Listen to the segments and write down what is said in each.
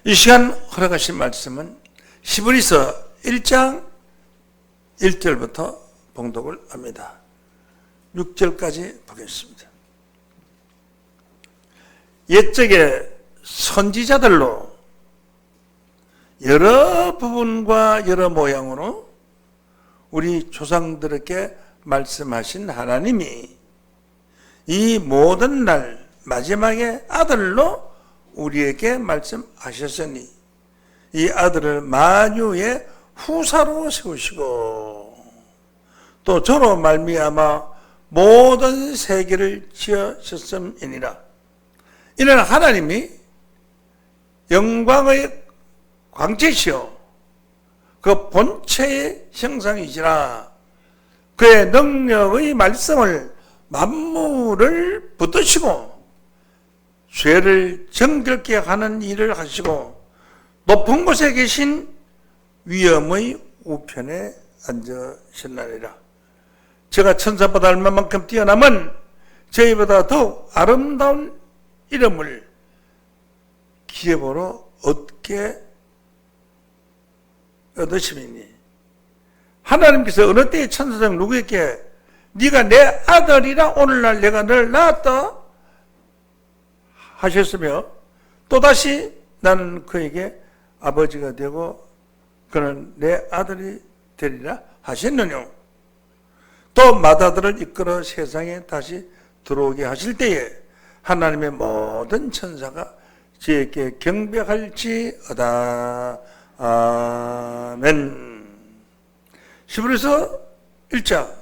이 시간 허락하신 말씀은 히브리서 1장 1절부터 봉독을 합니다. 6절까지 보겠습니다. 옛적에 선지자들로 여러 부분과 여러 모양으로 우리 조상들에게 말씀하신 하나님이 이 모든 날 마지막에 아들로 우리에게 말씀하셨으니 이 아들을 만유의 후사로 세우시고 또 저로 말미암아 모든 세계를 지으셨음이니라. 이는 하나님이 영광의 광채시요 그 본체의 형상이시라. 그의 능력의 말씀을 만물을 붙드시고 죄를 정결케 하는 일을 하시고 높은 곳에 계신 위엄의 우편에 앉으셨나니라. 제가 천사보다 얼마만큼 뛰어남은 저희보다 더욱 아름다운 이름을 기업으로 얻으심이니 하나님께서 어느 때에 천사장 누구에게 네가 내 아들이라 오늘날 내가 너를 낳았다 하셨으며 또다시 나는 그에게 아버지가 되고 그는 내 아들이 되리라 하셨느뇨. 또 맏아들을 이끌어 세상에 다시 들어오게 하실 때에 하나님의 모든 천사가 저에게 경배할지어다. 아멘. 히브리서 1장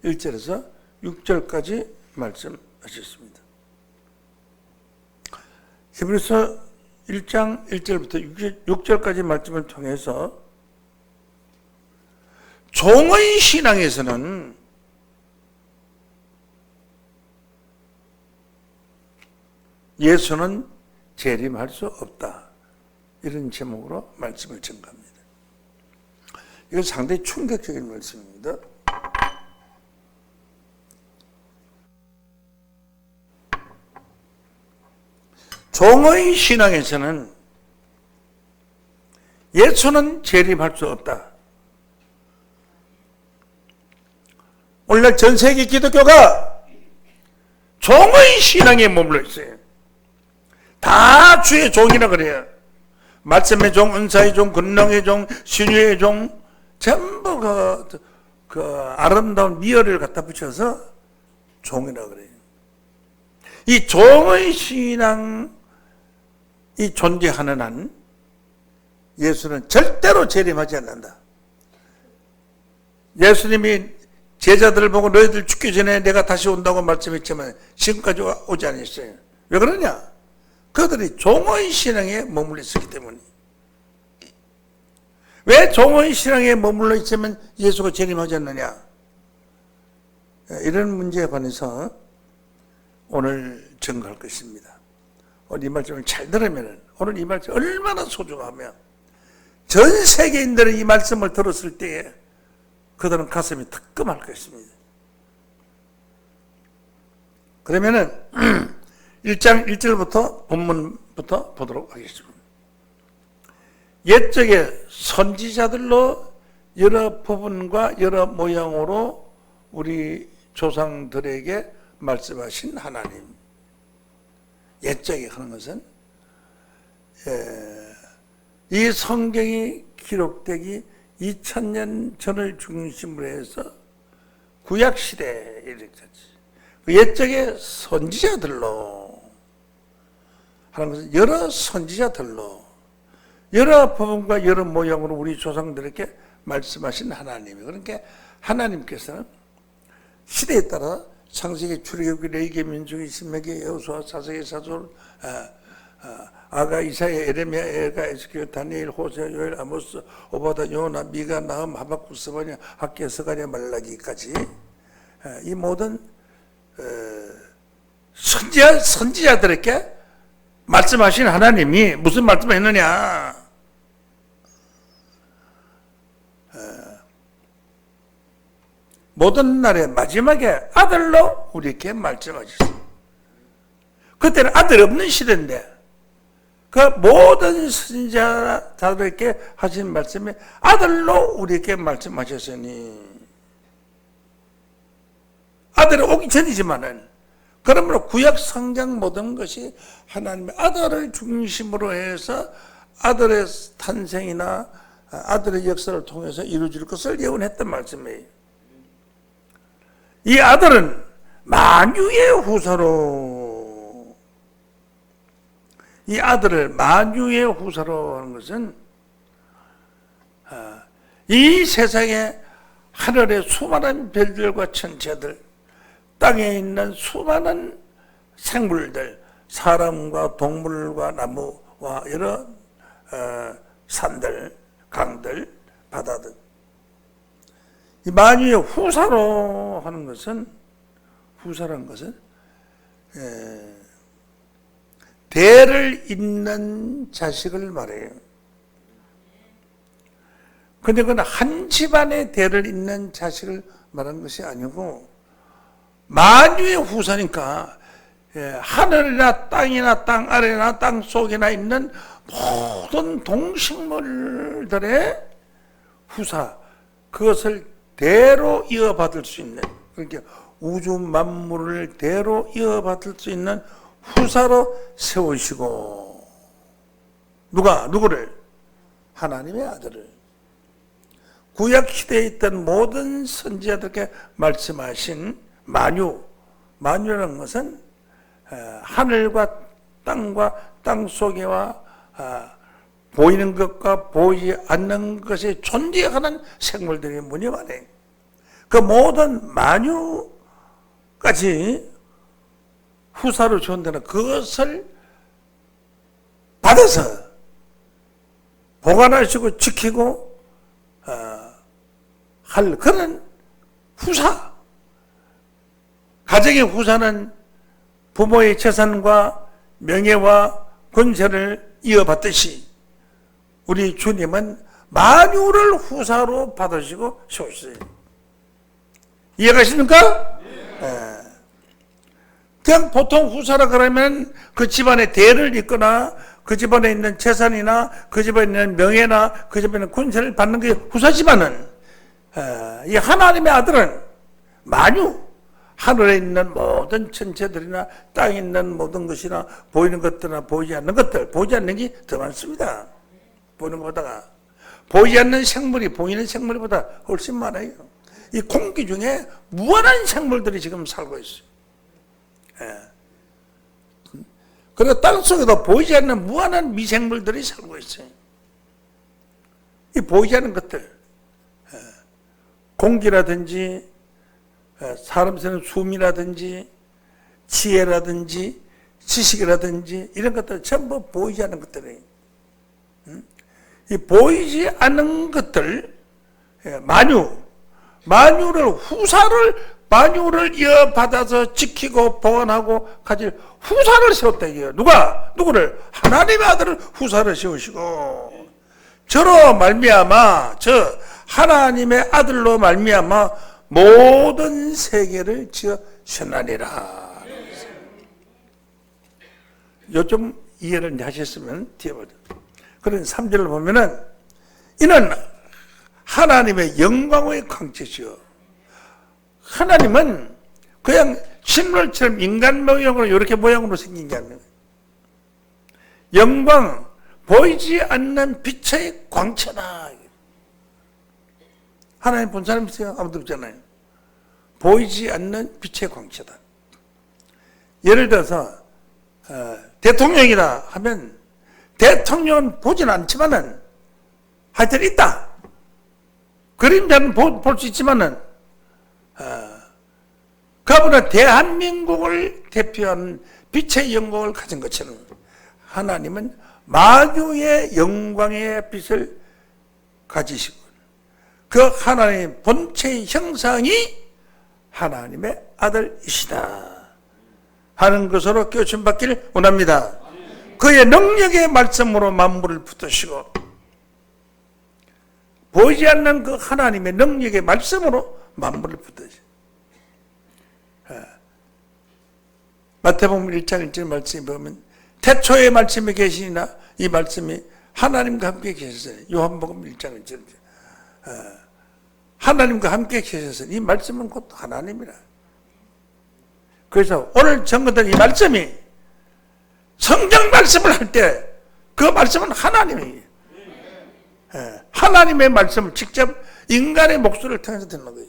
1절에서 6절까지 말씀하셨습니다. 히브리서 1장 1절부터 6절까지 말씀을 통해서 종의 신앙에서는 예수는 재림할 수 없다. 이런 제목으로 말씀을 전가합니다. 이건 상당히 충격적인 말씀입니다. 종의 신앙에서는 예수는 재림할 수 없다. 오늘날 전 세계 기독교가 종의 신앙에 머물러 있어요. 다 주의 종이라 그래요. 말씀의 종, 은사의 종, 권능의 종, 신유의 종, 전부 그 아름다운 미열을 갖다 붙여서 종이라 그래요. 이 종의 신앙이 존재하는 한 예수는 절대로 재림하지 않는다. 예수님이 제자들을 보고 너희들 죽기 전에 내가 다시 온다고 말씀했지만 지금까지 오지 않았어요. 왜 그러냐? 그들이 종의 신앙에 머물러 있었기 때문에. 왜 종의 신앙에 머물러 있으면 예수가 재림하지 않느냐? 이런 문제에 관해서 오늘 증거할 것입니다. 오늘 이 말씀을 잘 들으면 오늘 이 말씀 얼마나 소중하며 전 세계인들은 이 말씀을 들었을 때에 그들은 가슴이 뜨끔할 것입니다. 그러면은 1장 1절부터 본문부터 보도록 하겠습니다. 옛적에 선지자들로 여러 부분과 여러 모양으로 우리 조상들에게 말씀하신 하나님. 옛적에 하는 것은 이 성경이 기록되기 2000년 전을 중심으로 해서 구약시대에 이르렀지. 옛적에 선지자들로 하는 것은 여러 선지자들로 여러 부분과 여러 모양으로 우리 조상들에게 말씀하신 하나님이. 그러니까 하나님께서는 시대에 따라 창세기, 출애굽기, 레위기, 민수기, 신명기, 여호수아, 사사기, 사도를 아가, 이사야, 에레미야, 에가, 에스겔, 다니엘, 호세아, 요엘, 아모스, 오바다, 요나, 미가, 나흠, 하박국, 스바냐, 학기야, 스가랴, 말라기까지 이 모든 선지자들에게 말씀하신 하나님이 무슨 말씀을 했느냐? 모든 날의 마지막에 아들로 우리에게 말씀하셨어요. 그때는 아들 없는 시대인데 그 모든 선지자들에게 하신 말씀이 아들로 우리에게 말씀하셨으니, 아들이 오기 전이지만은, 그러므로 구약 성경 모든 것이 하나님의 아들을 중심으로 해서 아들의 탄생이나 아들의 역사를 통해서 이루어질 것을 예언했던 말씀이에요. 이 아들은 만유의 후사로, 이 아들을 만유의 후사로 하는 것은 이 세상에 하늘의 수많은 별들과 천체들, 땅에 있는 수많은 생물들, 사람과 동물과 나무와 여러 산들, 강들, 바다들, 이 만유의 후사로 하는 것은, 후사라는 것은 대를 잇는 자식을 말해요. 근데 그건 한 집안의 대를 잇는 자식을 말하는 것이 아니고, 만유의 후사니까 하늘이나 땅이나 땅 아래나 땅 속이나 있는 모든 동식물들의 후사, 그것을 대로 이어받을 수 있는, 그러니까 우주 만물을 대로 이어받을 수 있는 후사로 세우시고, 누구를? 하나님의 아들을. 구약 시대에 있던 모든 선지자들께 말씀하신 만유라는 것은 하늘과 땅과 땅 속에와 보이는 것과 보이지 않는 것에 존재하는 생물들이 무념하네. 그 모든 만유까지 후사로 존재하는 그것을 받아서 보관하시고 지키고 할 그런 후사. 가정의 후사는 부모의 재산과 명예와 권세를 이어받듯이 우리 주님은 만유를 후사로 받으시고 세우셨어요. 이해가십니까? 네. 그냥 보통 후사라 그러면 그 집안의 대를 잇거나 그 집안에 있는 재산이나 그 집안에 있는 명예나 그 집안에 있는 권세를 받는 게 후사지만은, 이 하나님의 아들은 만유, 하늘에 있는 모든 천체들이나 땅에 있는 모든 것이나 보이는 것들이나 보이지 않는 것들, 보이지 않는 게 더 많습니다. 보이는 것보다가 보이지 않는 생물이 보이는 생물보다 훨씬 많아요. 이 공기 중에 무한한 생물들이 지금 살고 있어요. 그리고 땅속에도 보이지 않는 무한한 미생물들이 살고 있어요. 이 보이지 않는 것들, 공기라든지 사람 사는 숨이라든지 지혜라든지 지식이라든지 이런 것들 전부 보이지 않는 것들이에요. 이 보이지 않는 것들, 만유를 만유를 이어받아서 지키고 보관하고 가질 후사를 세웠다 이게요. 누구를? 하나님의 아들을 후사를 세우시고, 저로 말미암아, 저 하나님의 아들로 말미암아 모든 세계를 지으셨나니라. 요즘 이해를 하셨으면 뒤에 보죠. 그런 3절을 보면은, 이는 하나님의 영광의 광채시요. 하나님은 그냥 식물처럼 인간 모양으로 이렇게 모양으로 생긴 게 아니에요. 영광, 보이지 않는 빛의 광채다. 하나님 본 사람 있어요? 아무도 없잖아요. 보이지 않는 빛의 광채다. 예를 들어서 대통령이라 하면 대통령은 보진 않지만은 하여튼 있다. 그림자는 볼 수 있지만은 그분은 대한민국을 대표하는 빛의 영광을 가진 것처럼 하나님은 만유의 영광의 빛을 가지시고, 그 하나님의 본체의 형상이 하나님의 아들이시다 하는 것으로 깨우침받기를 원합니다. 그의 능력의 말씀으로 만물을 붙드시고, 보이지 않는 그 하나님의 능력의 말씀으로 만물을 붙드시고, 마태복음 1장 1절 말씀에 보면 태초의 말씀에 계시나 이 말씀이 하나님과 함께 계셨어요. 요한복음 1장은 하나님과 함께 계셔서 이 말씀은 곧 하나님이라. 그래서 오늘 전거된 이 말씀이 성경 말씀을 할 때 그 말씀은 하나님이에요. 하나님의 말씀을 직접 인간의 목소리를 통해서 듣는 거예요.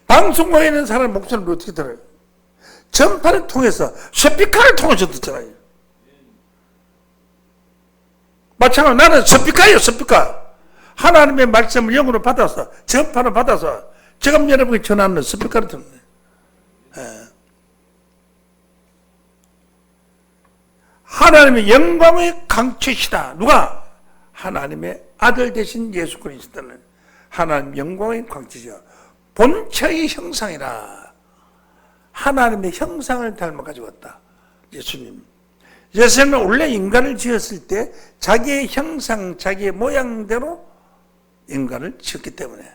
방송국에 있는 사람의 목소리를 어떻게 들어요? 전파를 통해서, 스피커를 통해서 듣잖아요. 마찬가지로 나는 스피커예요, 스피커. 하나님의 말씀을 영으로 받아서, 전파를 받아서 지금 여러분이 전하는 스피커를 듣는 거예요. 하나님의 영광의 강체시다. 누가? 하나님의 아들 되신 예수 그리스도는 하나님 영광의 광채시요 본체의 형상이라. 하나님의 형상을 닮아가지고 왔다. 예수님. 예수님은 원래 인간을 지었을 때 자기의 형상, 자기의 모양대로 인간을 지었기 때문에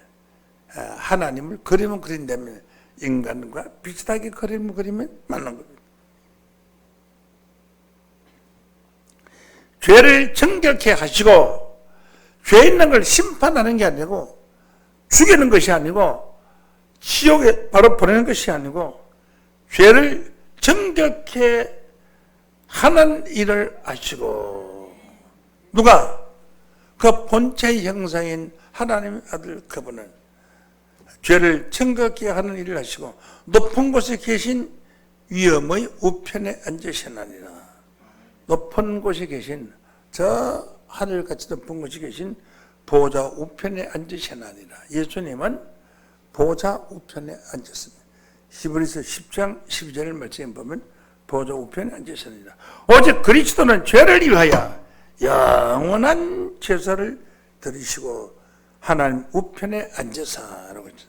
하나님을 그림을 그린다면 인간과 비슷하게 그림을 그리면 맞는 겁니다. 죄를 정결케 하시고, 죄 있는 걸 심판하는 게 아니고 죽이는 것이 아니고 지옥에 바로 보내는 것이 아니고 죄를 정결케 하는 일을 하시고, 누가? 그 본체의 형상인 하나님의 아들 그분은 죄를 정결케 하는 일을 하시고 높은 곳에 계신 위엄의 우편에 앉으셨나니라. 높은 곳에 계신, 저 하늘같이 높은 곳에 계신 보좌 우편에 앉으셨나니라. 예수님은 보좌 우편에 앉았습니다. 히브리서 10장 12절을 말씀해 보면 보좌 우편에 앉으셨느니라. 오직 그리스도는 죄를 위하여 영원한 제사를 드리시고 하나님 우편에 앉으사라고 했죠.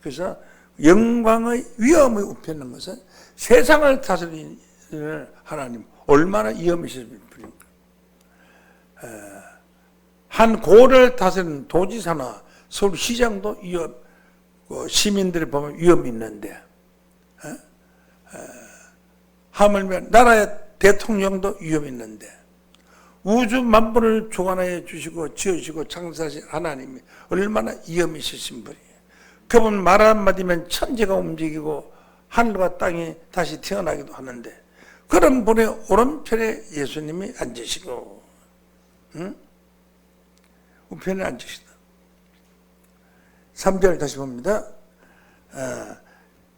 그래서 영광의 위엄의 우편인 것은 세상을 다스리는 하나님, 얼마나 위엄이신 분입니까? 한 고를 다스리는 도지사나 서울시장도 위엄, 시민들이 보면 위엄이 있는데, 하물며 나라의 대통령도 위엄이 있는데, 우주 만물을 주관하여 주시고 지으시고 창조하신 하나님이 얼마나 위엄이 있으신 분이에요. 그분 말 한마디면 천지가 움직이고 하늘과 땅이 다시 태어나기도 하는데, 그런 분의 오른편에 예수님이 앉으시고, 우편에 앉으시다. 3절 다시 봅니다.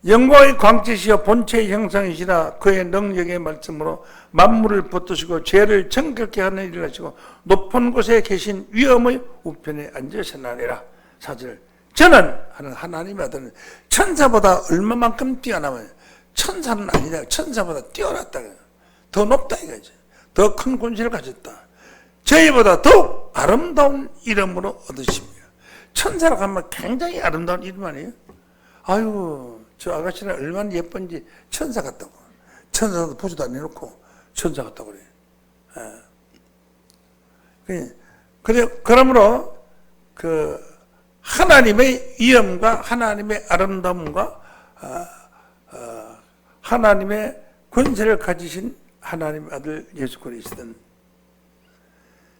영광의 광채시여 본체의 형상이시라. 그의 능력의 말씀으로 만물을 붙드시고 죄를 정결케 하는 일을 하시고 높은 곳에 계신 위엄의 우편에 앉으셨나니라. 4절. 저는 하는 하나님의 아들은 천사보다 얼마만큼 뛰어나면, 천사는 아니다. 천사보다 뛰어났다. 더 높다 이거지. 더 큰 권세를 가졌다. 저희보다 더욱 아름다운 이름으로 얻으십니다. 천사라고 하면 굉장히 아름다운 이름 아니에요? 아유, 저 아가씨는 얼마나 예쁜지 천사 같다고. 천사도 보지도 안 해놓고 천사 같다고 그래. 그러므로 그 하나님의 위엄과 하나님의 아름다움과 하나님의 권세를 가지신 하나님의 아들 예수 그리스도는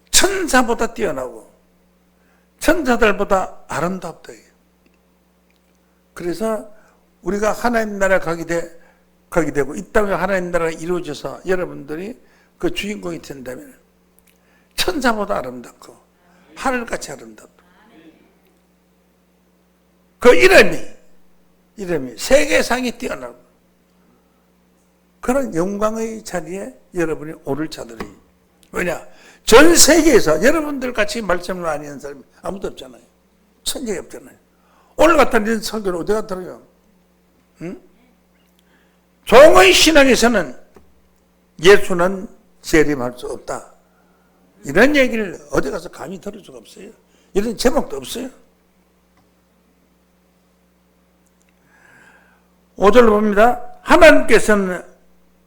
천사보다 뛰어나고 천사들보다 아름답다. 그래서 우리가 하나님 나라에 가게 되고 이 땅에 하나님 나라가 이루어져서 여러분들이 그 주인공이 된다면 천사보다 아름답고 하늘같이 아름답고, 그 이름이 세계상이 뛰어나고 그런 영광의 자리에 여러분이 오를 자들이, 왜냐? 전 세계에서 여러분들 같이 말씀을 안 하는 사람이 아무도 없잖아요. 천재가 없잖아요. 오늘 같은 이런 설교를 어디가 들어요? 응? 종의 신앙에서는 예수는 재림할 수 없다. 이런 얘기를 어디 가서 감히 들을 수가 없어요. 이런 제목도 없어요. 5절 봅니다. 하나님께서는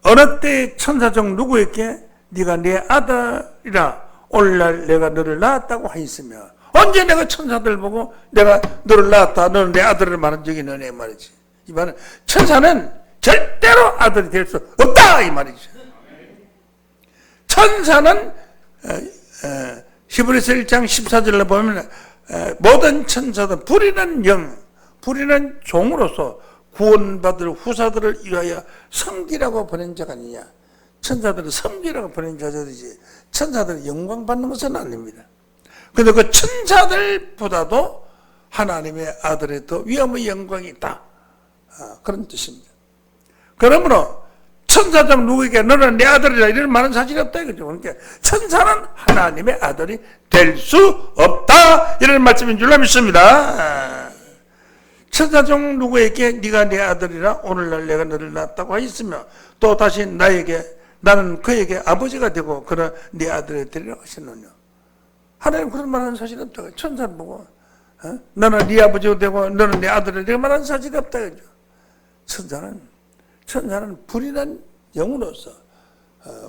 어느 때 천사 중 누구에게 네가 내 아들이라 오늘날 내가 너를 낳았다고 하였으며, 언제 내가 천사들 보고 내가 너를 낳았다, 너는 내 아들을 말한 적이 너네 말이지. 이 말은 천사는 절대로 아들이 될 수 없다 이 말이죠. 천사는 히브리서 1장 14절에 보면 모든 천사들 불의는 영, 불의는 종으로서 구원받을 후사들을 위하여 섬기라고 보낸 자가 아니냐. 천사들은 섬기라고 보낸 자들이지 천사들은 영광 받는 것은 아닙니다. 그런데 그 천사들보다도 하나님의 아들의 더 위엄의 영광이 있다. 그런 뜻입니다. 그러므로 천사장 누구에게 너는 내 아들이라 이런 말은 사실이 없다 이거죠. 그러니까 천사는 하나님의 아들이 될 수 없다 이런 말씀인 줄로 믿습니다. 천사중 누구에게 네가 내 아들이라 오늘날 내가 너를 낳았다고 하였으며 또 다시 나는 그에게 아버지가 되고 그는 네 아들이 되리라고 하셨느냐. 하나님 그런 말하는 사실이 없다고. 천사를 보고 너는 네 아버지가 되고 너는 내 아들이 되고 말하는 사실이 없다 그죠. 천사는 불의한 영으로서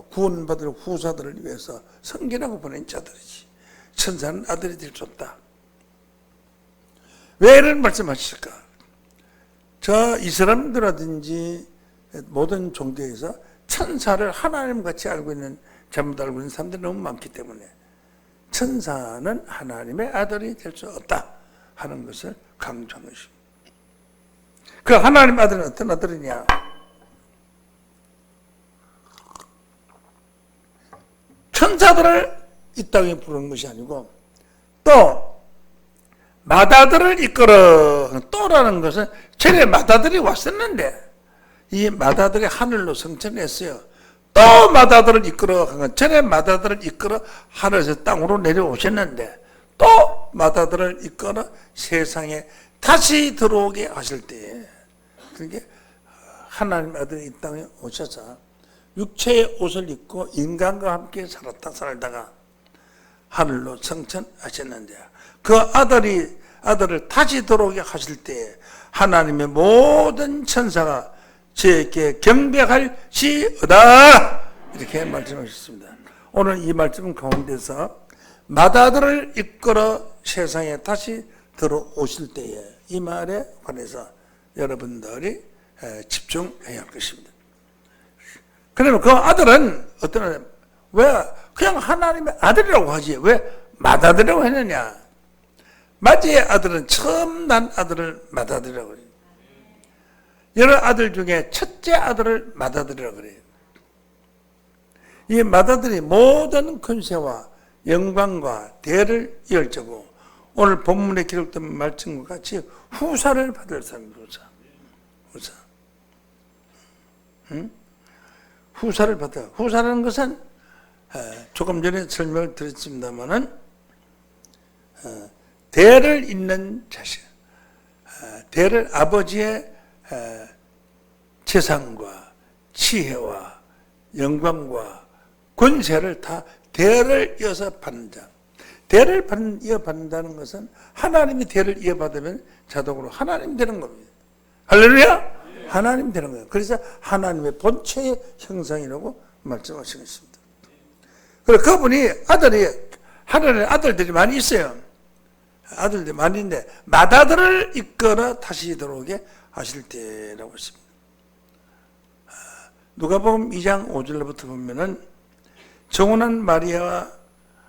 구원받을 후사들을 위해서 섬기라고 보낸 자들이지 천사는 아들이 될 수 없다. 왜 이런 말씀하실까? 저 이슬람들이라든지 모든 종교에서 천사를 하나님같이 알고 있는 잘못 알고 있는 사람들이 너무 많기 때문에 천사는 하나님의 아들이 될 수 없다 하는 것을 강조하는 것입니다. 그 하나님의 아들은 어떤 아들이냐? 천사들을 이 땅에 부르는 것이 아니고 또 마다들을 이끌어 또라는 것은 전에 마다들이 왔었는데 이 마다들이 하늘로 승천했어요. 또 마다들을 이끌어 전에 마다들을 이끌어 하늘에서 땅으로 내려오셨는데 또 마다들을 이끌어 세상에 다시 들어오게 하실 때에 그게 하나님의 아들이 이 땅에 오셔서 육체의 옷을 입고 인간과 함께 살다가 하늘로 승천하셨는데 그 아들을 다시 들어오게 하실 때에 하나님의 모든 천사가 저에게 경배할지어다 이렇게 말씀하셨습니다. 오늘 이 말씀 가운데서 마다들을 이끌어 세상에 다시 들어오실 때에 이 말에 관해서 여러분들이 집중해야 할 것입니다. 그러면 그 아들은 어떤 아들? 왜 그냥 하나님의 아들이라고 하지 왜 맏아들이라고 했느냐? 맏의 아들은 처음 난 아들을 맏아들이라고 그래요. 여러 아들 중에 첫째 아들을 맏아들이라고 그래요. 이 맏아들이 모든 권세와 영광과 대를 이을 자고 오늘 본문에 기록된 말씀과 같이 후사를 받을 사람입니다. 후사. 응? 후사를 받아. 후사라는 것은 조금 전에 설명을 드렸습니다만은 대를 잇는 자식, 대를 아버지의 재산과 지혜와 영광과 권세를 다 대를 이어서 받는 자. 대를 이어받는다는 것은 하나님이 대를 이어받으면 자동으로 하나님 되는 겁니다. 할렐루야! 하나님 되는 거예요. 그래서 하나님의 본체의 형상이라고 말씀하시는 것입니다. 그리고 그분이 하나님의 아들들이 많이 있어요. 아들들이 많이 있는데 맏아들을 이끌어 다시 들어오게 하실 때라고 했습니다. 누가복음 2장 5절부터 보면은 정혼한 마리아와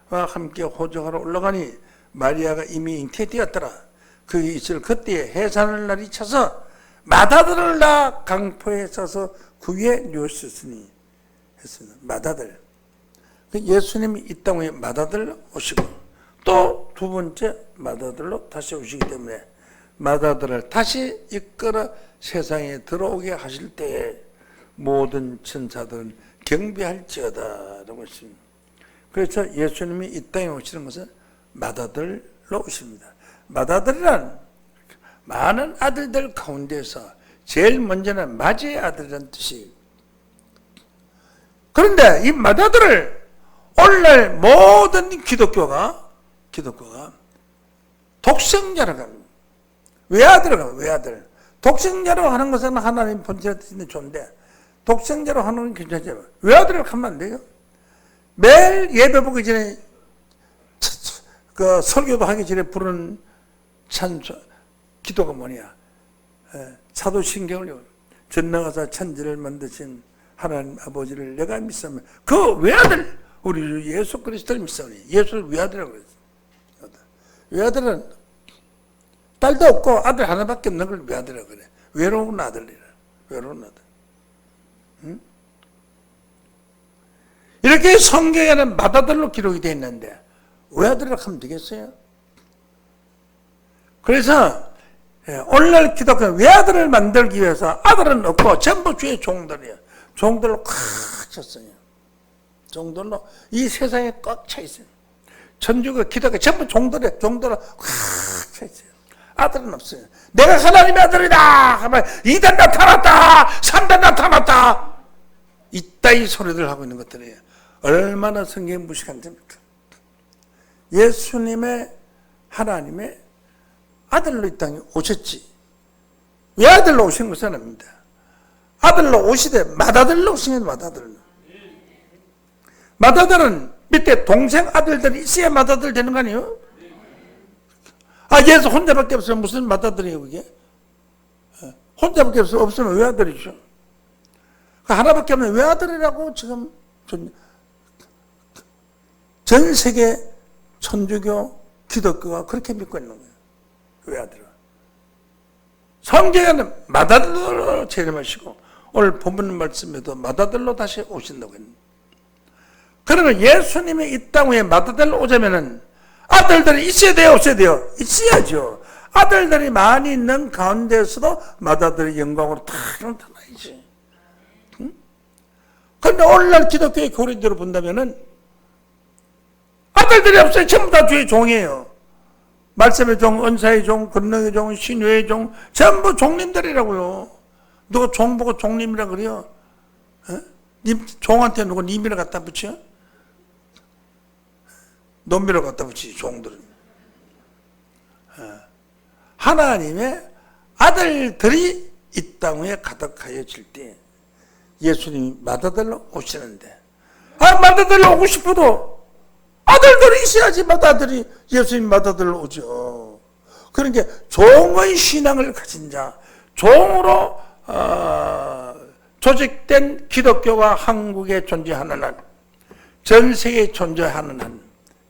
함께 호적하러 올라가니 마리아가 이미 잉태되었더라. 그 있을 그때에 해산할 날이 차서 맏아들을 낳아 강포에 싸서 그 위에 누웠으니 했습니다. 맏아들. 예수님이 이 땅에 맏아들 오시고 또 두 번째 맏아들로 다시 오시기 때문에 맏아들을 다시 이끌어 세상에 들어오게 하실 때에 모든 천사들은 경배할지어다라고 했습니다. 그래서 예수님이 이 땅에 오시는 것은 맏아들로 오십니다. 맏아들이란 많은 아들들 가운데서 제일 먼저는 맏의 아들이라는 뜻이. 그런데 이 맏아들을 오늘날 모든 기독교가 독생자라고 합니다. 외아들이라고 합니다. 외아들. 독생자로 하는 것은 하나님 본체의 뜻인데 좋은데 독생자로 하는 건 괜찮지만 외아들이라고 하면 안 돼요. 매일 예배 보기 전에 그 설교도 하기 전에 부르는 기도가 뭐냐? 사도신경을 전능하사 천지를 만드신 하나님 아버지를 내가 믿으면 그 외아들 우리 주 예수 그리스도를 믿으니 예수를 외아들이라고 그랬어요. 외아들은 딸도 없고 아들 하나밖에 없는 걸 외아들이라고 그래. 외로운 아들이라. 외로운 아들. 응? 이렇게 성경에는 맏아들로 기록이 되어 있는데 외아들이라고 하면 되겠어요? 그래서 오늘날 기독교는 외아들을 만들기 위해서 아들은 없고 전부 주의 종들이에요. 종들로 꽉 찼어요. 종들로 이 세상에 꽉 차 있어요. 천주교 기독교 전부 종들로 꽉 차 있어요. 아들은 없어요. 내가 하나님의 아들이다 하면 2단 나타났다 3단 나타났다 이따위 소리들 하고 있는 것들이에요. 얼마나 성경 무식한 점입니까? 예수님의 하나님의 아들로 이 땅에 오셨지. 외아들로 오신 것은 아닙니다. 아들로 오시되 맏아들로 오신 게 맏아들로. 맏아들은 밑에 동생 아들들이 있어야 맏아들 되는 거 아니에요? 아, 예수 혼자밖에 없으면 무슨 맏아들이에요, 그게? 혼자밖에 없으면 외아들이죠. 하나밖에 없는 외아들이라고 지금 전 세계 천주교, 기독교가 그렇게 믿고 있는 거예요. 외아들은. 성경에는 맏아들로 재림하시고 오늘 본문 말씀에도 맏아들로 다시 오신다고 했는데 그러면 예수님이 이 땅 위에 맏아들로 오자면은 아들들이 있어야 돼요, 없어야 돼요? 있어야죠. 아들들이 많이 있는 가운데서도 맏아들의 영광으로 다 나타나야지. 응? 그런데 오늘날 기독교의 교리대로 본다면은 아들들이 없어요. 전부 다 주의 종이에요. 말씀의 종, 은사의 종, 권능의 종, 신유의 종, 전부 종님들이라고요. 누가 종 보고 종님이라 그래요? 님, 종한테 누구 님이라 갖다 붙여? 놈이라 갖다 붙이지, 종들은. 하나님의 아들들이 이 땅에 가득하여질 때 예수님이 맏아들로 오시는데 맏아들로 오고 싶어도 아들들이 있어야지 맏아들이 예수님 맏아들로 오죠. 그러니까 종의 신앙을 가진 자, 종으로 조직된 기독교가 한국에 존재하는 한, 전 세계에 존재하는 한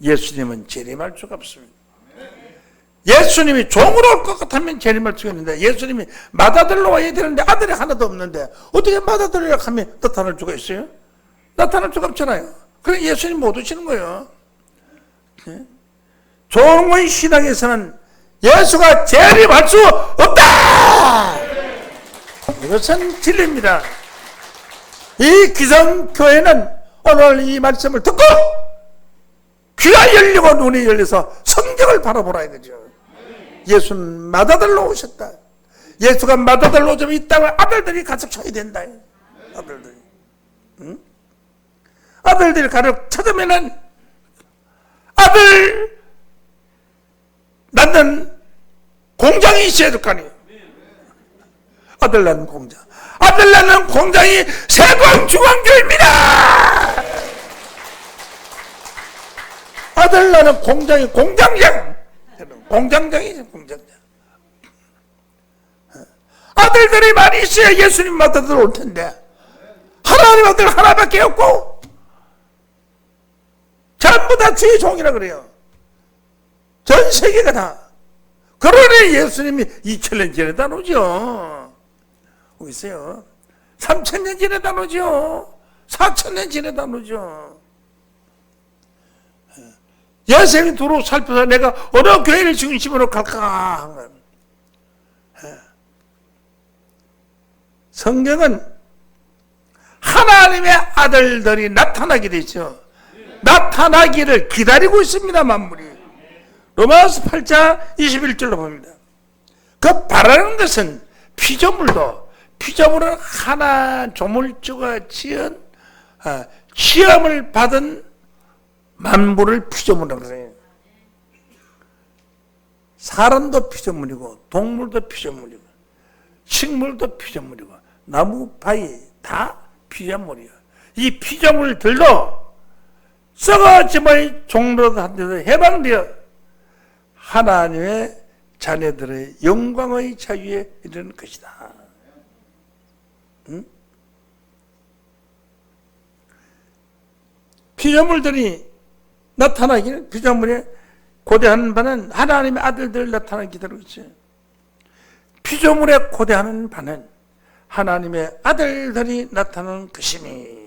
예수님은 재림할 수가 없습니다. 예수님이 종으로 올 것 같으면 재림할 수가 있는데 예수님이 맏아들로 와야 되는데 아들이 하나도 없는데 어떻게 맏아들이라고 하면 나타날 수가 있어요? 나타날 수가 없잖아요. 그래 예수님 못 오시는 거예요. 종의 신앙에서는 예수가 재림할 수 없다! 이것은 진리입니다. 이 기성교회는 오늘 이 말씀을 듣고 귀가 열리고 눈이 열려서 성경을 바라보라 이거죠. 예수는 맏아들로 오셨다. 예수가 맏아들로 오자면 이 땅을 아들들이 가득 차야 된다. 아들들이. 응? 아들들이 가득 찾으면은 아들 낳는 공장이 있어야 될 거 아니에요. 아들 낳는 공장. 아들 낳는 공장이 세광중앙교회입니다. 아들 낳는 공장이 공장장. 공장장이죠, 공장장. 아들들이 많이 있어야 예수님 맏아들 올 텐데 하나님 아들 하나밖에 없고 전부 다 주의 종이라 그래요. 전 세계가 다. 그러니 예수님이 2000년 전에다 오죠. 오고 있어요. 3000년 전에다 오죠. 4000년 전에다 오죠. 예수님이 두루 살펴서 내가 어느 교회를 중심으로 갈까 한 거예요. 성경은 하나님의 아들들이 나타나게 되죠. 나타나기를 기다리고 있습니다. 만물이. 로마서 8장 21절로 봅니다. 그 바라는 것은 피조물은 하나 조물주가 지은 시험을 받은 만물을 피조물이라고 그래요. 사람도 피조물이고 동물도 피조물이고 식물도 피조물이고 나무 바위 다 피조물이에요. 이 피조물들도 썩어짐의 종로한테서 해방되어 하나님의 자녀들의 영광의 자유에 이르는 것이다. 피조물들이 나타나기는, 피조물에 고대하는 바는 하나님의 아들들 나타나기 기다리고 있어요. 피조물에 고대하는 바는 하나님의 아들들이 나타나는 것이니,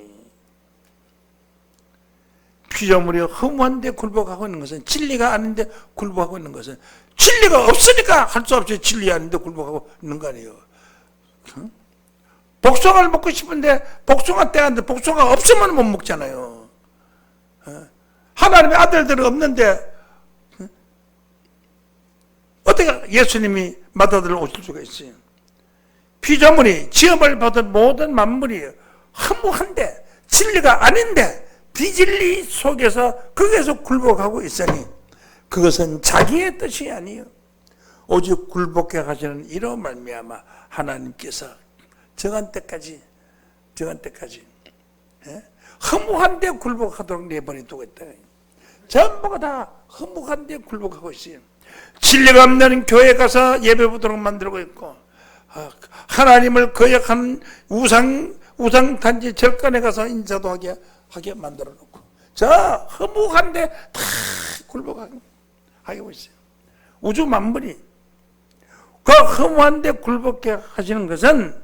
피조물이 허무한 데 굴복하고 있는 것은, 진리가 아닌데 굴복하고 있는 것은, 진리가 없으니까 할 수 없이 진리 아닌데 굴복하고 있는 거 아니에요. 복숭아를 먹고 싶은데 복숭아 때가 안 돼. 복숭아가 없으면 못 먹잖아요. 하나님의 아들들은 없는데 어떻게 예수님이 마다들을 오실 수가 있어요? 피조물이 지음을 받은 모든 만물이 허무한데, 진리가 아닌데 비진리 속에서 거기에서 굴복하고 있으니 그것은 자기의 뜻이 아니에요. 오직 굴복해 하시는 이로 말미암아 하나님께서 정한 때까지 허무한 데 굴복하도록 내버려 두고 있다. 전부가 다 허무한 데 굴복하고 있어요. 진리가 없는 교회 가서 예배 보도록 만들고 있고, 하나님을 거역한 우상 단지 절간에 가서 인사도 하게 만들어 놓고, 저 허무한 데 다 굴복하고 있어요. 우주 만물이 그 허무한 데 굴복해 하시는 것은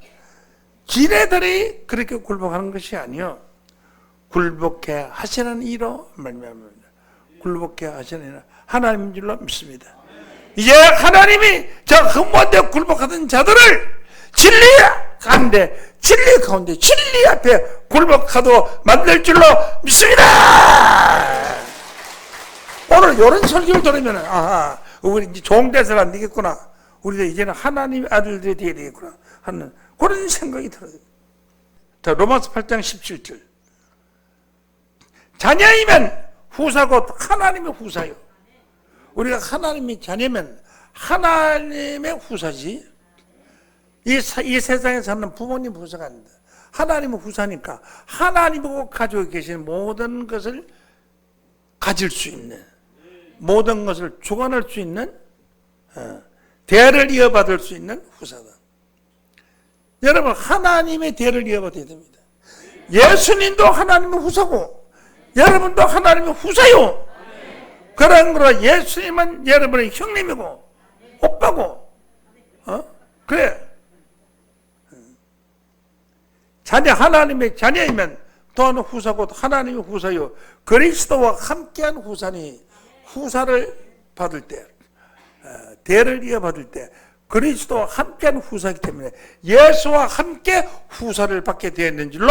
지네들이 그렇게 굴복하는 것이 아니요, 굴복해 하시는 이로 말미암습니다. 굴복해 하시는 이로 하나님인 줄로 믿습니다. 이제 하나님이 저 허무한 데 굴복하던 자들을 진리 가운데 진리 앞에 굴복하도록 만들 줄로 믿습니다. 오늘 이런 설교를 들으면, 아하, 우리 이제 종대서가 안 되겠구나, 우리도 이제는 하나님의 아들들이 되어야 되겠구나 하는 그런 생각이 들어요. 자, 로마서 8장 17절. 자녀이면 후사 곧 하나님의 후사요. 우리가 하나님의 자녀면 하나님의 후사지, 이 세상에 사는 부모님 후사가 아닙니다. 하나님의 후사니까 하나님하고 가지고 계신 모든 것을 가질 수 있는, 모든 것을 주관할 수 있는, 대를 이어받을 수 있는 후사다. 여러분, 하나님의 대를 이어받아야 됩니다. 예수님도 하나님의 후사고 여러분도 하나님의 후사요. 그런 거로 예수님은 여러분의 형님이고 오빠고, 그래. 자녀, 하나님의 자녀이면 또한 후사고 하나님의 후사요. 그리스도와 함께한 후사니, 후사를 받을 때, 대를 이어받을 때 그리스도와 함께한 후사이기 때문에 예수와 함께 후사를 받게 되었는 줄로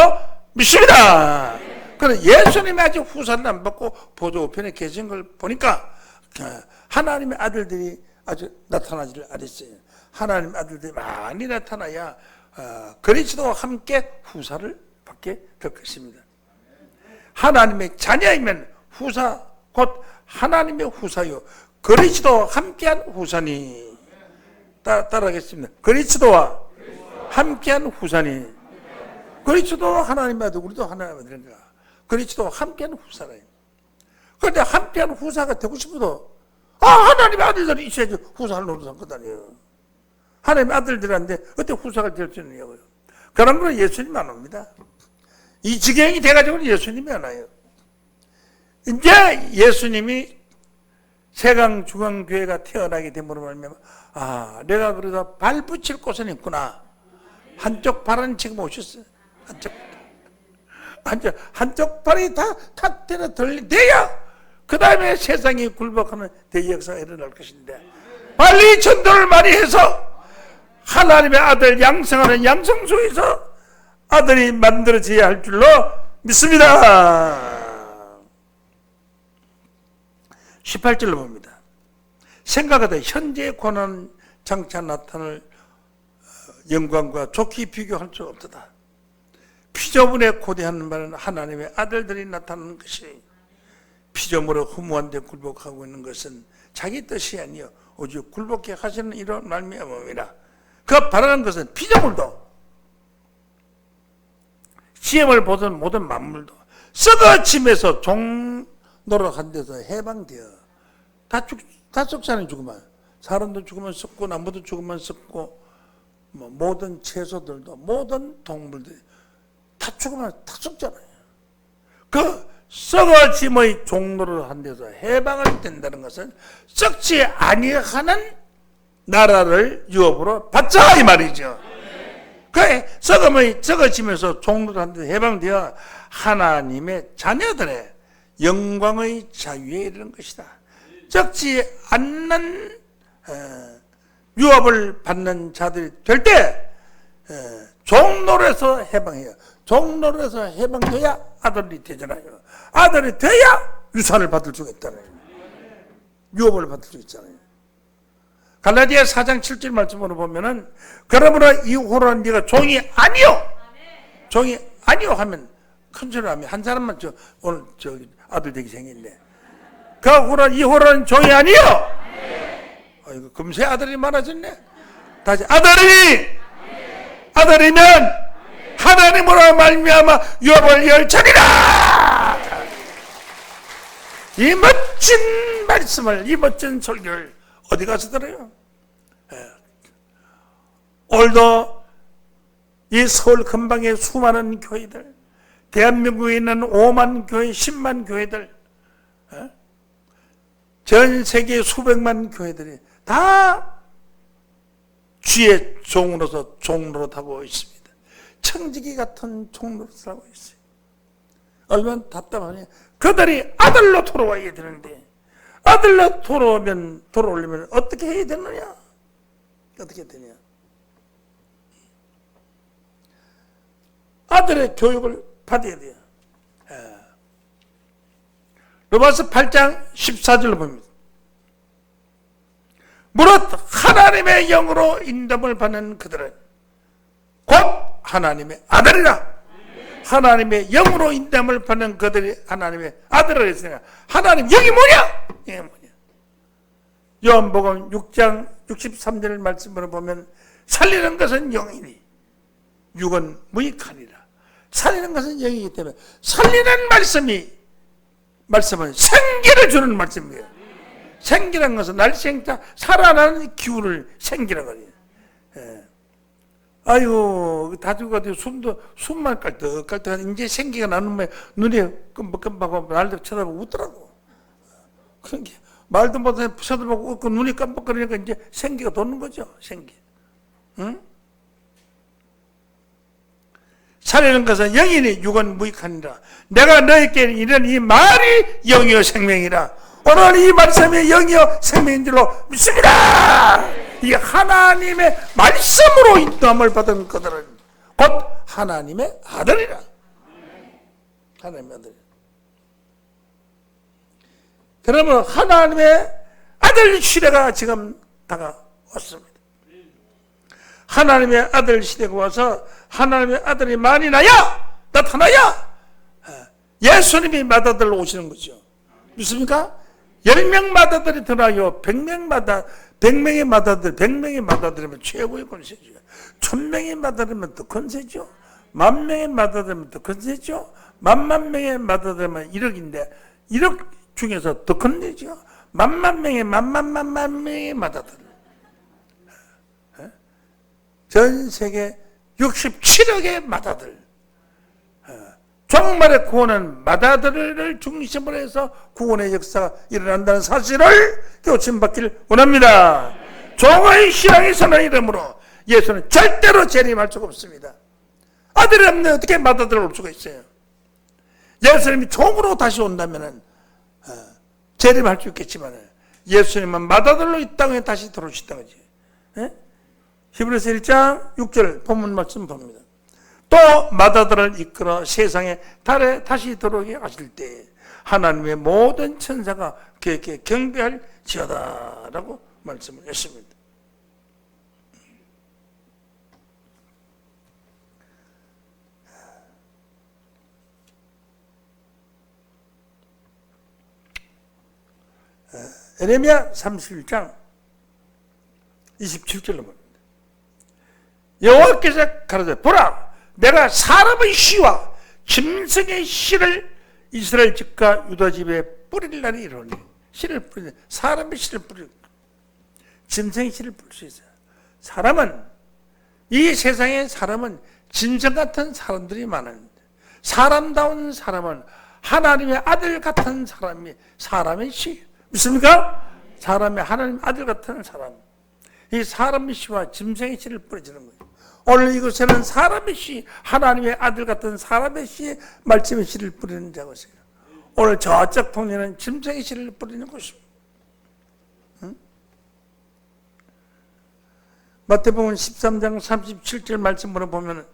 믿습니다. 그런데 예수님이 아직 후사를 안 받고 보좌 우편에 계신 걸 보니까 하나님의 아들들이 아주 나타나지를 않았어요. 하나님의 아들들이 많이 나타나야 그리스도와 함께 후사를 받게 될 것입니다. 하나님의 자녀이면 후사 곧 하나님의 후사요 그리스도와 함께한 후사니, 따라하겠습니다. 그리스도와 함께한 후사니, 그리스도와 하나님의 아들, 우리도 하나님의 아들인가, 그리스도와 함께한 후사라요. 그런데 함께한 후사가 되고 싶어도 하나님의 아들들이 있어야지 후사를 노릇한 것 아니에요. 하나님의 아들들한테 어떻게 후사가 될 수 있느냐고요. 그런 건 예수님 안 옵니다. 이 지경이 돼가지고 예수님이 안 와요. 이제 예수님이 세강중앙교회가 태어나게 됨으로 말미암아 내가 그래도 발 붙일 곳은 있구나. 한쪽 발은 지금 오셨어요. 한쪽 발이 다 탁대로 들려야 그 다음에 세상이 굴복하는 대역사가 일어날 것인데, 빨리 전도를 많이 해서 하나님의 아들 양성하는 양성소에서 아들이 만들어져야 할 줄로 믿습니다. 18절로 봅니다. 생각하되 현재의 고난 장차 나타날 영광과 좋게 비교할 수 없도다. 피조물에 고대하는 바는 하나님의 아들들이 나타나는 것이, 피조물을 허무한 데 굴복하고 있는 것은 자기 뜻이 아니요 오직 굴복해 하시는 이런 말미암음이라. 그 바라는 것은 피조물도 시험을 보던 모든 만물도 썩어짐에서 종 노릇한 데서 해방되어 다 죽잖아요. 죽으면 사람도 죽으면 썩고 나무도 죽으면 썩고 모든 채소들도 모든 동물들이 다 죽으면 다 죽잖아요. 그 썩어짐의 종로를 한 데서 해방을 된다는 것은 썩지 아니하는 나라를 유업으로 받자 이 말이죠. 그 썩어지면서 종로를 한 데서 해방되어 하나님의 자녀들의 영광의 자유에 이르는 것이다. 썩지 않는 유업을 받는 자들이 될 때 종로에서 해방해요. 종로에서 해방돼야 아들이 되잖아요. 아들이 돼야 유산을 받을 수 있잖아요. 유업을 받을 수 있잖아요. 갈라디아 4장 7절 말씀으로 보면은 그러므로 이후로는 네가 종이 아니요, 종이 아니요 하면 큰 소리를 하면 한 사람만 오늘 아들 되기 생겼네. 그 후로 이후로는 종이 아니요. 아이고 금세 아들이 많아졌네. 다시 아들이면 하나님으로 말미암아 유업을 열차리라. 이 멋진 말씀을, 이 멋진 설교를 어디 가서 들어요? 오늘도 이 서울 근방의 수많은 교회들, 대한민국에 있는 5만 교회, 10만 교회들, 전 세계 수백만 교회들이 다 주의 종으로서 종로릇하고 있습니다. 청지기 같은 종로릇을 하고 있어요. 얼마나 답답하냐. 그들이 아들로 돌아와야 되는데 아들로 돌아오려면 어떻게 해야 되느냐? 어떻게 되냐? 아들의 교육을 받아야 돼요. 로마서 8장 14절로 봅니다. 무릇 하나님의 영으로 인도를 받는 그들은 곧 하나님의 아들이라. 하나님의 영으로 인도를 받는 그들이 하나님의 아들을 했으니까 하나님 영이 뭐냐? 영이 뭐냐? 요한복음 6장 63절 말씀으로 보면 살리는 것은 영이니 육은 무익하니라. 살리는 것은 영이기 때문에 살리는 말씀은 생기를 주는 말씀이에요. 생기란 것은 날생자 살아나는 기운을 생기라고 해요. 아이고 다 죽어가지고 숨만 깔떡깔떡 이제 생기가 나는 면 눈에 끔뻑끔뻑하고 날도 쳐다보고 웃더라고. 그러니까 말도 못해 쳐다보고 웃고 눈이 깜빡거리니까 이제 생기가 도는 거죠. 생기. 응? 살리는 것은 영이니 육은 무익하니라. 내가 너희에게 이런 이 말이 영이요 생명이라. 오늘 이 말씀이 영이요 생명인 줄로 믿습니다. 이 하나님의 말씀으로 인도함을 받은 그들은 곧 하나님의 아들이라. 하나님의 아들. 그러면 하나님의 아들 시대가 지금 다가왔습니다. 하나님의 아들 시대가 와서 하나님의 아들이 많이 나타나야 예수님이 맏아들로 오시는 거죠. 믿습니까? 10명 맏아들이 드나요 100명의 맏아들이면 최고의 권세죠. 1000명의 맏아들이면 더 권세죠. 10,000명의 맏아들이면 더 권세죠. 10,000명의 맏아들이면 1억인데 1억 중에서 더 권세죠. 10,000명의 맏아들. 전 세계 67억의 맏아들. 종말의 구원은 맏아들을 중심으로 해서 구원의 역사가 일어난다는 사실을 교침받기를 원합니다. 종의 신앙이 서는 이름으로 예수는 절대로 재림할 수가 없습니다. 아들이 없는데 어떻게 맏아들을 올 수가 있어요? 예수님이 종으로 다시 온다면 재림할 수 있겠지만 예수님은 맏아들로 이 땅에 다시 들어오시다는 거지. 히브리서 1장 6절 본문 말씀 봅니다. 또 맏아들을 이끌어 세상의 달에 다시 들어오게 하실 때 하나님의 모든 천사가 그에게 경배할지어다 라고 말씀을 했습니다. 에레미야 31장 27절로 봅니다. 여호와께서 가라사대 보라 내가 사람의 씨와 짐승의 씨를 이스라엘 집과 유다 집에 뿌릴 날이 이르노니. 씨를 뿌리는 사람의 씨를 뿌릴 짐승의 씨를 뿌릴 수 있어요. 사람은 이 세상에 사람은 진성 같은 사람들이 많은데 사람다운 사람은 하나님의 아들 같은 사람의 시. 믿습니까? 사람의 하나님의 아들 같은 사람. 이 사람의 시와 짐승의 씨를 뿌려주는 거예요. 오늘 이곳에는 사람의 씨, 하나님의 아들 같은 사람의 씨, 말씀의 씨를 뿌리는 자가 있어요. 오늘 저쪽 통에는 짐승의 씨를 뿌리는 곳입니다. 응? 마태복음 13장 37절 말씀으로 보면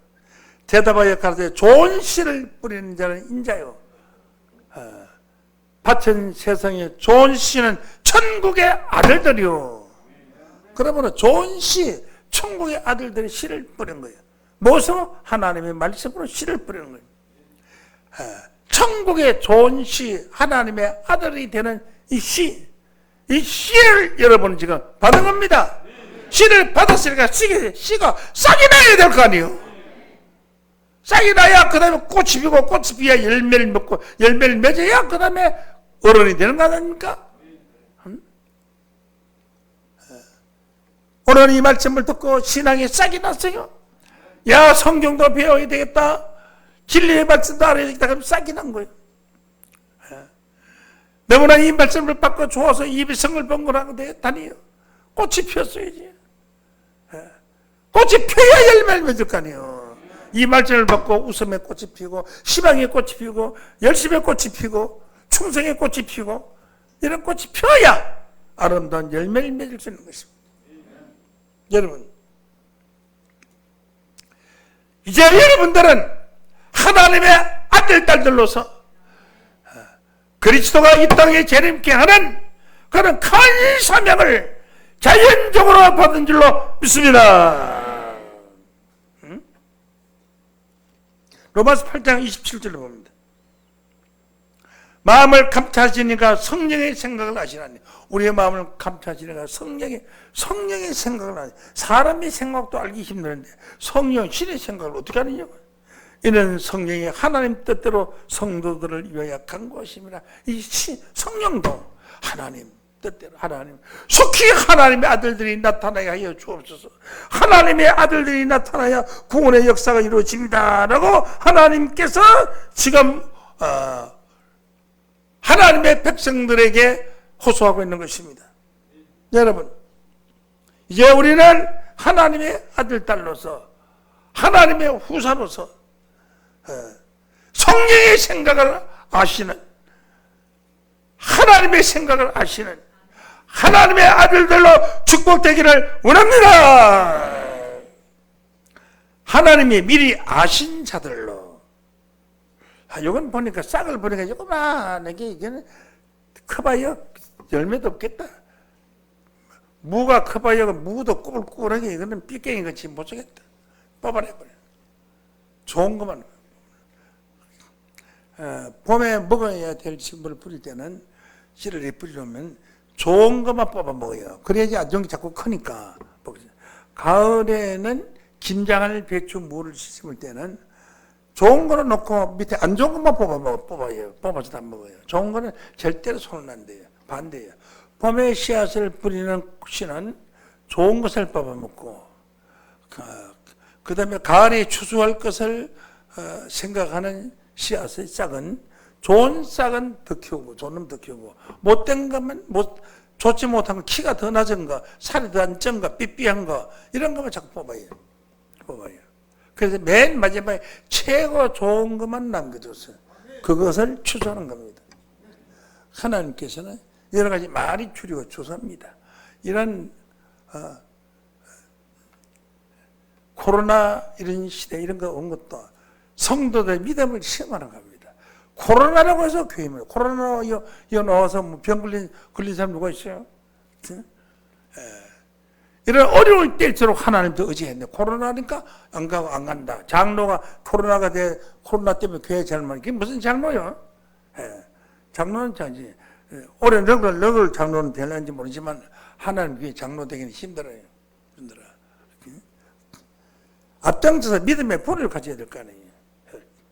대답하여 가라사대 좋은 씨를 뿌리는 자는 인자요. 밭은 세상에 좋은 씨는 천국의 아들들이요. 그러므로 좋은 씨, 천국의 아들들이 씨를 뿌리는 거예요. 무엇으로? 하나님의 말씀으로 씨를 뿌리는 거예요. 천국의 좋은 씨, 하나님의 아들이 되는 이 씨, 이 씨를 여러분은 지금 받은 겁니다. 씨를 받았으니까 씨가 싹이 나야 될 거 아니에요. 싹이 나야 그 다음에 꽃이 피고 꽃이 피야 열매를 먹고 열매를 맺어야 그 다음에 어른이 되는 거 아닙니까? 오늘 이 말씀을 듣고 신앙에 싹이 났어요. 야, 성경도 배워야 되겠다. 진리의 말씀도 알아야 되겠다. 그럼 싹이 난 거예요. 너무나 이 말씀을 받고 좋아서 입이 성을 번거라고 되었다니요. 꽃이 피었어야지. 꽃이 피어야 열매를 맺을 거 아니에요. 이 말씀을 받고 웃음의 꽃이 피고 희망의 꽃이 피고 열심의 꽃이 피고 충성의 꽃이 피고 이런 꽃이 피어야 아름다운 열매를 맺을 수 있는 것입니다. 여러분, 이제 여러분들은 하나님의 아들, 딸들로서 그리스도가 이 땅에 재림케 하는 그런 큰 사명을 자연적으로 받은 줄로 믿습니다. 로마서 8장 27절로 봅니다. 마음을 감찰하시니까 성령의 생각을 아시나니. 우리의 마음을 감찰하시니까 성령의 생각을 아시나니. 사람의 생각도 알기 힘드는데 성령, 신의 생각을 어떻게 하느냐고. 이는 성령이 하나님 뜻대로 성도들을 요약한 것입니다. 이 성령도 하나님 뜻대로 하나님 속히 하나님의 아들들이 나타나야 하여 주옵소서. 하나님의 아들들이 나타나야 구원의 역사가 이루어집니다 라고 하나님께서 지금 하나님의 백성들에게 호소하고 있는 것입니다. 여러분, 이제 우리는 하나님의 아들, 딸로서 하나님의 후사로서 성령의 생각을 아시는, 하나님의 생각을 아시는 하나님의 아들들로 축복되기를 원합니다. 하나님이 미리 아신 자들로. 이건 보니까 싹을 보니까 조그만하게 이게는 커봐요 열매도 없겠다. 무가 커봐요 무도 꾸불꾸불하게 이거는 삐깽이같이 못 쓰겠다. 뽑아내버려. 좋은 것만. 봄에 먹어야 될 식물을 뿌릴 때는 씨를 뿌리려면 좋은 것만 뽑아 먹어요. 그래야지 안 좋은 게 자꾸 크니까. 가을에는 김장을 배추 무를 심을 때는 좋은 거는 넣고 밑에 안 좋은 것만 뽑아요. 뽑아서 안 먹어요. 좋은 거는 절대로 손은 안 돼요. 반대예요. 봄에 씨앗을 뿌리는 씨는 좋은 것을 뽑아 먹고, 그 다음에 가을에 추수할 것을 생각하는 씨앗의 싹은 좋은 싹은 더 키우고 좋은 놈 더 키우고 못된 거면 좋지 못한 거 키가 더 낮은 거 살이 더 안 찐 거 삐삐한 거 이런 거만 자꾸 뽑아요. 그래서 맨 마지막에 최고 좋은 것만 남겨줬어요. 그것을 추수하는 겁니다. 하나님께서는 여러 가지 많이 줄이고 추수합니다. 이런 코로나 이런 시대 이런 거 온 것도 성도들의 믿음을 시험하는 겁니다. 코로나라고 해서 교회입니다. 코로나 이거 나와서 뭐 병 걸린 사람 누가 있어요? 이런 어려울 때일수록 하나님도 의지했네. 코로나니까 안 가고 안 간다. 장로가 코로나 때문에 교회 잘못. 그게 무슨 장로요? 장로는 자지. 올해 너를 장로는 되는지 모르지만 하나님 교회 장로 되기는 힘들어요. 앞장서서 믿음의 본을 가져야 될 거 아니에요.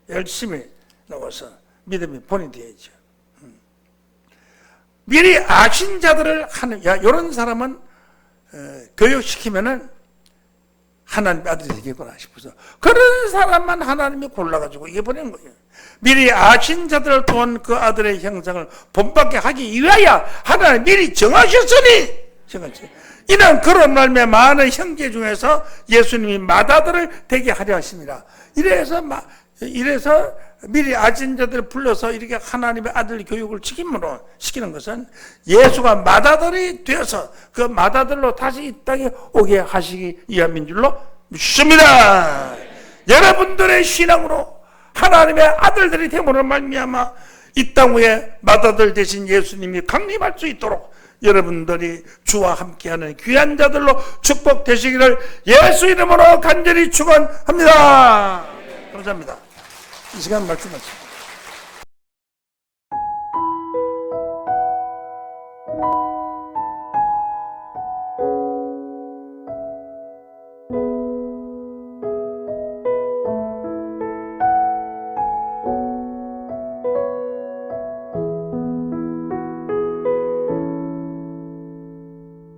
열심히 나와서 믿음의 본이 되어야죠. 미리 아신 자들을 하는, 이런 사람은 교육시키면은 하나님의 아들이 되겠구나 싶어서 그런 사람만 하나님이 골라가지고 이게 보낸 거예요. 미리 아신 자들을 통한 그 아들의 형상을 본받게 하기 위하여 하나님 미리 정하셨으니 이는 그런 말미암아 많은 형제 중에서 예수님이 맏아들을 되게 하려 하십니다. 이래서 미리 아신 자들을 불러서 이렇게 하나님의 아들 교육을 시키는 것은 예수가 맏아들이 되어서 그 맏아들로 다시 이 땅에 오게 하시기 위함인 줄로 믿습니다. 여러분들의 신앙으로 하나님의 아들들이 되므로 말미암아 이 땅 위에 맏아들 되신 예수님이 강림할 수 있도록 여러분들이 주와 함께하는 귀한 자들로 축복되시기를 예수 이름으로 간절히 축원합니다. 감사합니다. 이 시간 말씀하십니다.